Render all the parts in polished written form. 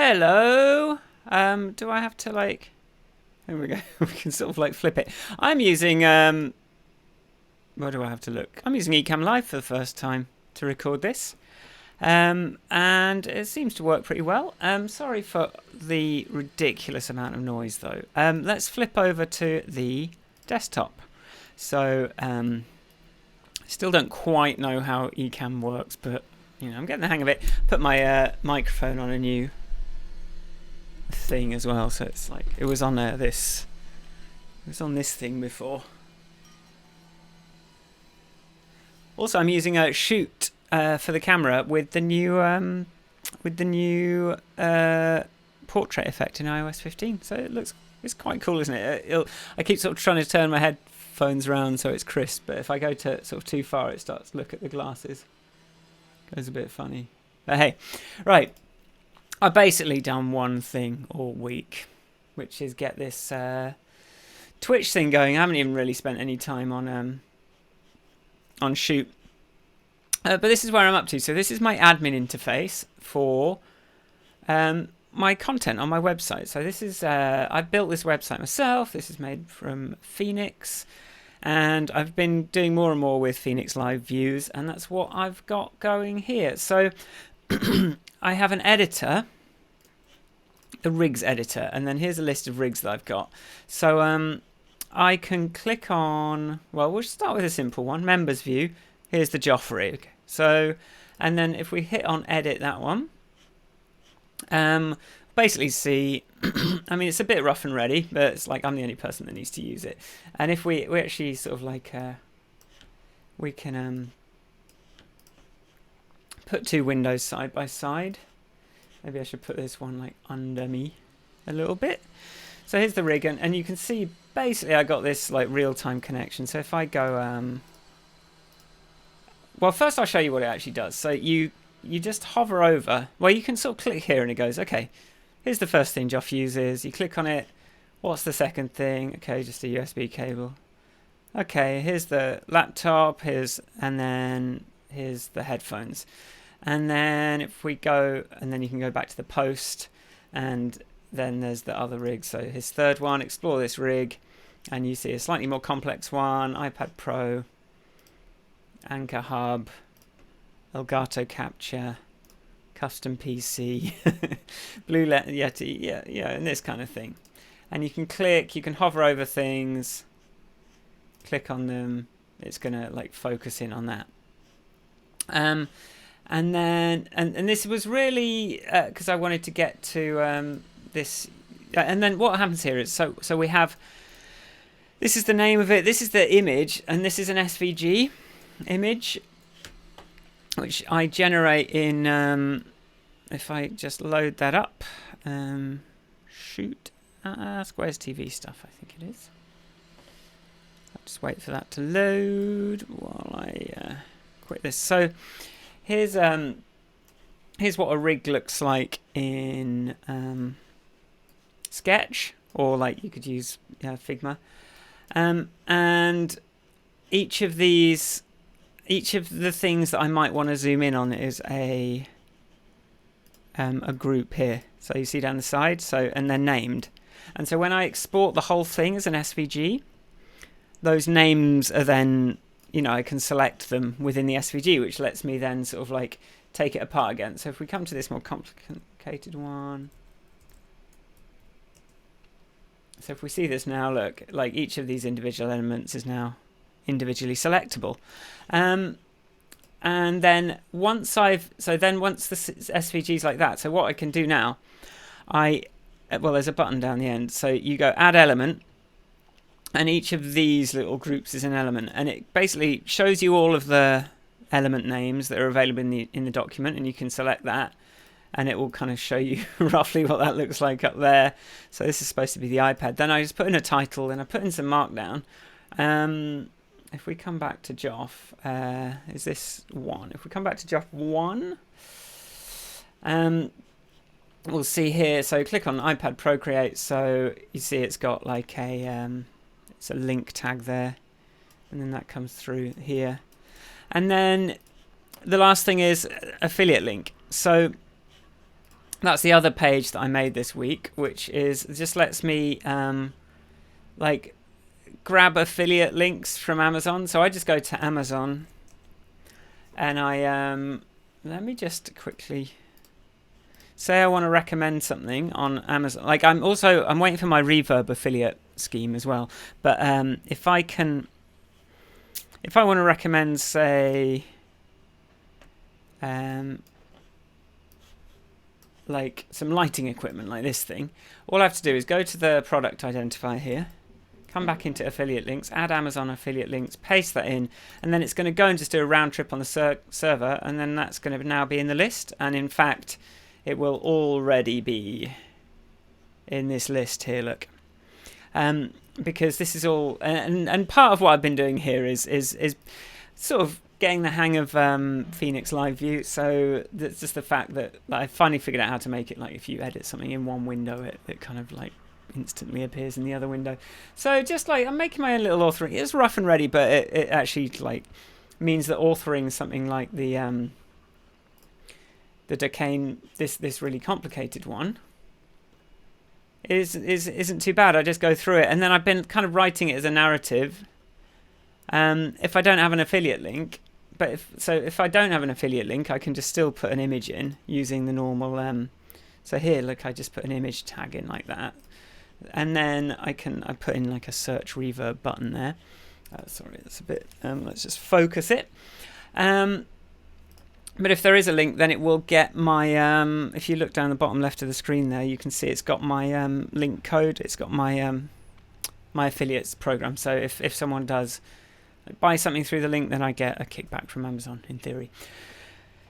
Hello. Do I have to like? Here we go. We can sort of like flip it. I'm using Where do I have to look? I'm using Ecamm Live for the first time to record this. And it seems to work pretty well. Sorry for the ridiculous amount of noise though. Let's flip over to the desktop. So, still don't quite know how Ecamm works, but you know, I'm getting the hang of it. Put my microphone on a new thing as well, so it's like it was on this thing before. Also, I'm using a Shoot for the camera with the new portrait effect in iOS 15. So it's quite cool, isn't it? I keep sort of trying to turn my headphones around so it's crisp, but if I go to sort of too far, it starts to look at the glasses. Goes a bit funny. But hey, right. I've basically done one thing all week, which is get this Twitch thing going. I haven't even really spent any time on Shoot. But this is where I'm up to. So this is my admin interface for my content on my website. So this is, I built this website myself. This is made from Phoenix. And I've been doing more and more with Phoenix Live Views. And that's what I've got going here. So I have an editor, a rigs editor. And then here's a list of rigs that I've got. So I can click on, well, we'll start with a simple one, members view. Here's the Joff rig. So, and then if we hit on edit that one, basically see, I mean, it's a bit rough and ready, but it's like I'm the only person that needs to use it. And if we actually sort of like, we can put two windows side by side. Maybe I should put this one like under me a little bit. So here's the rig, and you can see basically I got this like real-time connection. So if I go, well, first I'll show you what it actually does. So you just hover over, well, you can sort of click here and it goes, okay, here's the first thing Joff uses. You click on it. What's the second thing? Okay, just a USB cable. Okay, here's the laptop, and then here's the headphones. And then if we go, and then you can go back to the post, and then there's the other rig. So his third one, explore this rig, and you see a slightly more complex one, iPad Pro, Anchor Hub, Elgato Capture, Custom PC, Blue Yeti, yeah, and this kind of thing. And you can click, you can hover over things, click on them, it's gonna like focus in on that. And then, and this was really, because I wanted to get to this, and then what happens here is, so we have, this is the name of it, this is the image, and this is an SVG image, which I generate in, if I just load that up, Shoot, Squares TV stuff, I think it is. I'll just wait for that to load while I quit this. So here's what a rig looks like in Sketch, or like you could use Figma, and each of the things that I might want to zoom in on is a group here. So you see down the side, and they're named. And so when I export the whole thing as an SVG, those names are then, I can select them within the SVG, which lets me then sort of like take it apart again. So if we come to this more complicated one, so if we see this now, look, like each of these individual elements is now individually selectable. And then once the SVG is like that, so what I can do now, there's a button down the end. So you go add element, and each of these little groups is an element, and it basically shows you all of the element names that are available in the document, and you can select that, and it will kind of show you roughly what that looks like up there. So this is supposed to be the iPad. Then I just put in a title, and I put in some markdown. If we come back to Joff, is this one? If we come back to Joff 1, we'll see here. So click on iPad Procreate. So you see it's got like it's a link tag there, and then that comes through here. And then the last thing is affiliate link. So that's the other page that I made this week, which is just lets me like grab affiliate links from Amazon. So I just go to Amazon and I let me just quickly say I want to recommend something on Amazon. Like I'm waiting for my Reverb affiliate scheme as well. But if I want to recommend, say, like some lighting equipment like this thing, all I have to do is go to the product identifier here, come back into affiliate links, add Amazon affiliate links, paste that in, and then it's going to go and just do a round trip on the server, and then that's going to now be in the list. And in fact, it will already be in this list here, look. Because this is all, and part of what I've been doing here is sort of getting the hang of Phoenix Live View. So that's just the fact that I finally figured out how to make it like if you edit something in one window, it kind of like instantly appears in the other window. So just like I'm making my own little authoring. It's rough and ready, but it actually like means that authoring something like the Decane, this really complicated one, isn't too bad. I just go through it, and then I've been kind of writing it as a narrative. If I don't have an affiliate link, but if I don't have an affiliate link, I can just still put an image in using the normal. So here, look, I just put an image tag in like that, and then I put in like a search Reverb button there. Sorry, it's a bit. Let's just focus it. But if there is a link, then it will get my, if you look down the bottom left of the screen there, you can see it's got my link code. It's got my my affiliates program. So if someone does buy something through the link, then I get a kickback from Amazon in theory.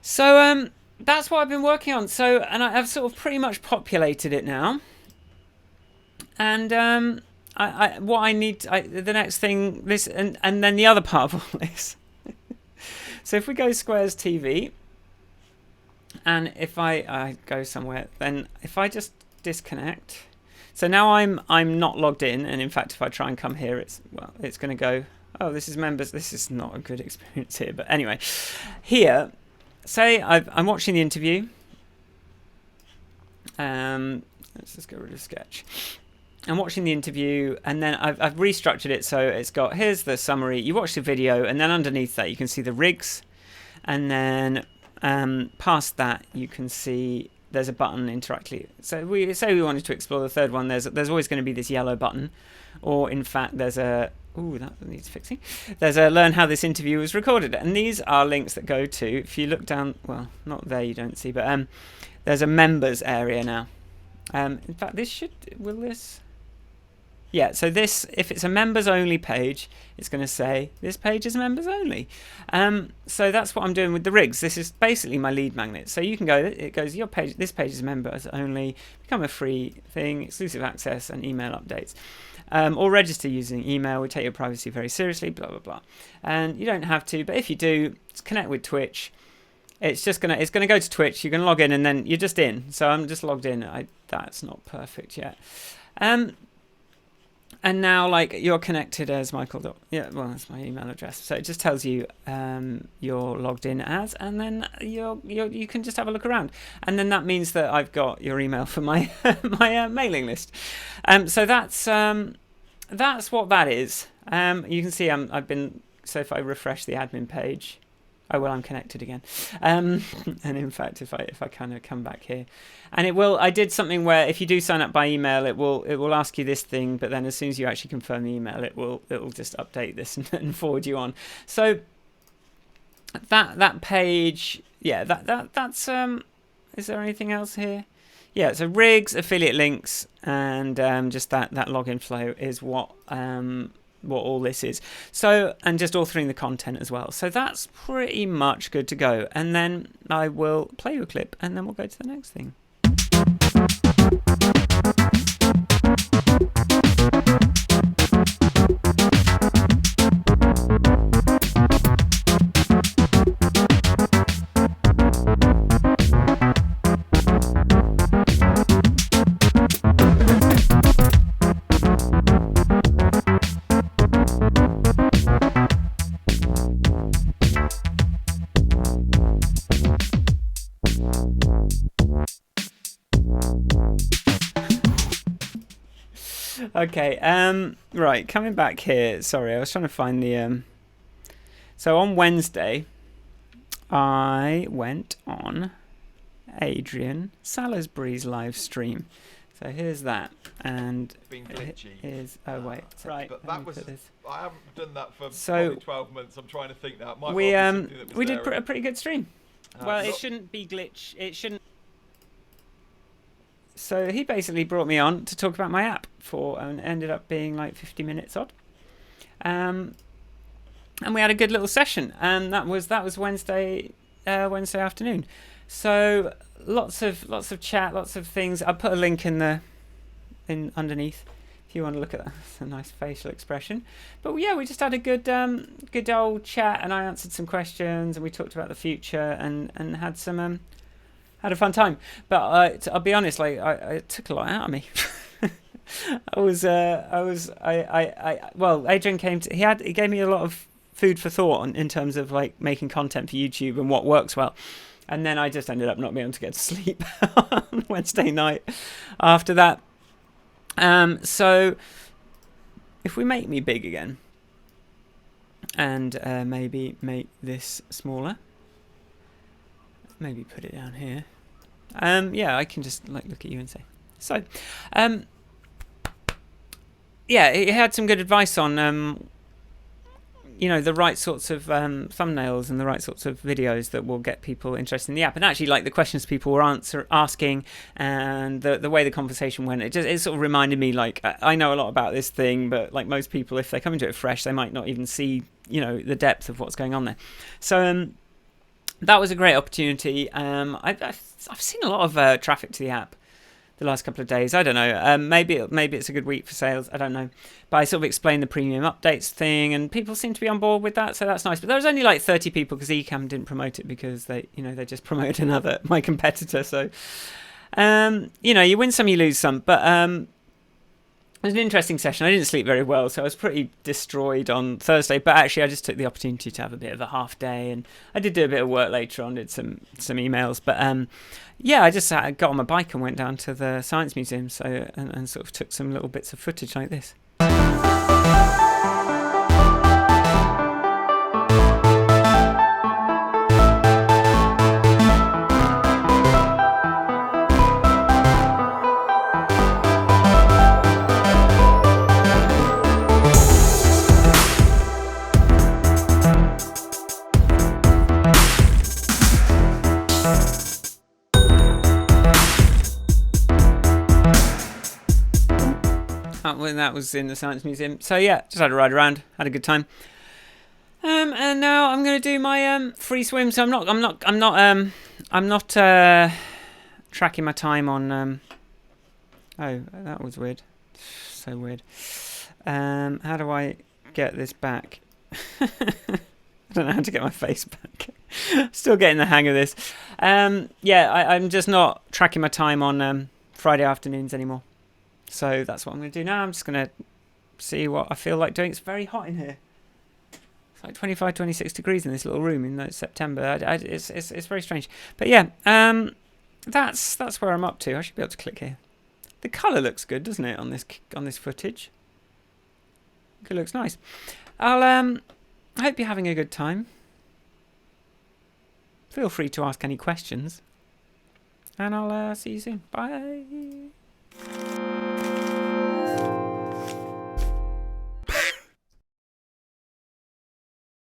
So that's what I've been working on. So, and I've sort of pretty much populated it now. And what I need, the next thing, this, and then the other part of all this. So if we go Squares TV, and if I go somewhere, then if I just disconnect, so now I'm not logged in, and in fact if I try and come here, it's going to go, oh, this is members. This is not a good experience here, but anyway, here, say I'm watching the interview. Let's just get rid of Sketch. I'm watching the interview, and then I've restructured it so it's got, here's the summary, you watch the video, and then underneath that you can see the rigs, and then past that you can see there's a button interactively. So we say we wanted to explore the third one, there's always going to be this yellow button, or in fact there's a, ooh, that needs fixing, there's a learn how this interview was recorded, and these are links that go to, if you look down, well, not there you don't see, but there's a members area now. In fact, this should, will this... Yeah, so this, if it's a members only page, it's going to say this page is members only. So that's what I'm doing with the rigs. This is basically my lead magnet. So you can go, it goes, your page, this page is members only, become a free thing, exclusive access and email updates. Or register using email. We take your privacy very seriously, blah, blah, blah. And you don't have to, but if you do, connect with Twitch. It's gonna go to Twitch. You're gonna log in and then you're just in. So I'm just logged in. That's not perfect yet. And now, like, you're connected as Michael. Yeah, well, that's my email address. So it just tells you you're logged in as, and then you can just have a look around. And then that means that I've got your email for my my mailing list. So that's what that is. You can see I've been. So if I refresh the admin page. Oh well, I'm connected again. And in fact, if I kind of come back here, and it will, I did something where if you do sign up by email, it will ask you this thing, but then as soon as you actually confirm the email, it will just update this and forward you on. So that page, yeah, that's is there anything else here? Yeah, so rigs, affiliate links, and just that login flow is what all this is. So, and just authoring the content as well. So that's pretty much good to go. And then I will play you a clip and then we'll go to the next thing. Okay. Right. Coming back here. Sorry, I was trying to find the. So on Wednesday, I went on Adrian Salisbury's live stream. So here's that, and Been glitchy. here's wait, right. But let that me was. put this. I haven't done that for So, probably 12 months. I'm trying to think now. It might We well be something that was we did there a pretty good stream. Well, it not- shouldn't be glitch. It shouldn't. So he basically brought me on to talk about my app and ended up being like 50 minutes odd. And we had a good little session, and that was Wednesday afternoon. So lots of chat, lots of things. I'll put a link in underneath if you want to look at that. That's a nice facial expression. But yeah, we just had a good old chat, and I answered some questions, and we talked about the future, and had some had a fun time. But I'll be honest, like it took a lot out of me. Well, Adrian he gave me a lot of food for thought in terms of like making content for YouTube and what works well. And then I just ended up not being able to get to sleep on Wednesday night after that. So if we make me big again and maybe make this smaller, maybe put it down here. Yeah, I can just like look at you and say. So, yeah, he had some good advice on the right sorts of thumbnails and the right sorts of videos that will get people interested in the app. And actually, like the questions people were asking and the way the conversation went, it sort of reminded me, like, I know a lot about this thing, but like most people, if they come into it fresh, they might not even see, the depth of what's going on there. So that was a great opportunity. I've seen a lot of traffic to the app the last couple of days. I don't know. Maybe it's a good week for sales. I don't know. But I sort of explained the premium updates thing, and people seem to be on board with that, so that's nice. But there was only like 30 people because Ecamm didn't promote it because they just promoted my competitor. So, you win some, you lose some. But it was an interesting session. I didn't sleep very well, so I was pretty destroyed on Thursday. But actually, I just took the opportunity to have a bit of a half day, and I did do a bit of work later on, did some emails. But yeah, I just got on my bike and went down to the Science Museum, and sort of took some little bits of footage like this. When that was in the Science Museum. So yeah, just had a ride around, had a good time. And now I'm going to do my free swim. So I'm not tracking my time on. Oh, that was weird. So weird. How do I get this back? I don't know how to get my face back. Still getting the hang of this. Yeah, I'm just not tracking my time on Friday afternoons anymore. So that's what I'm going to do now. I'm just going to see what I feel like doing. It's very hot in here. It's like 25, 26 degrees in this little room in September. It's very strange. But yeah, that's where I'm up to. I should be able to click here. The colour looks good, doesn't it, on this footage? It looks nice. I hope you're having a good time. Feel free to ask any questions. And I'll see you soon. Bye.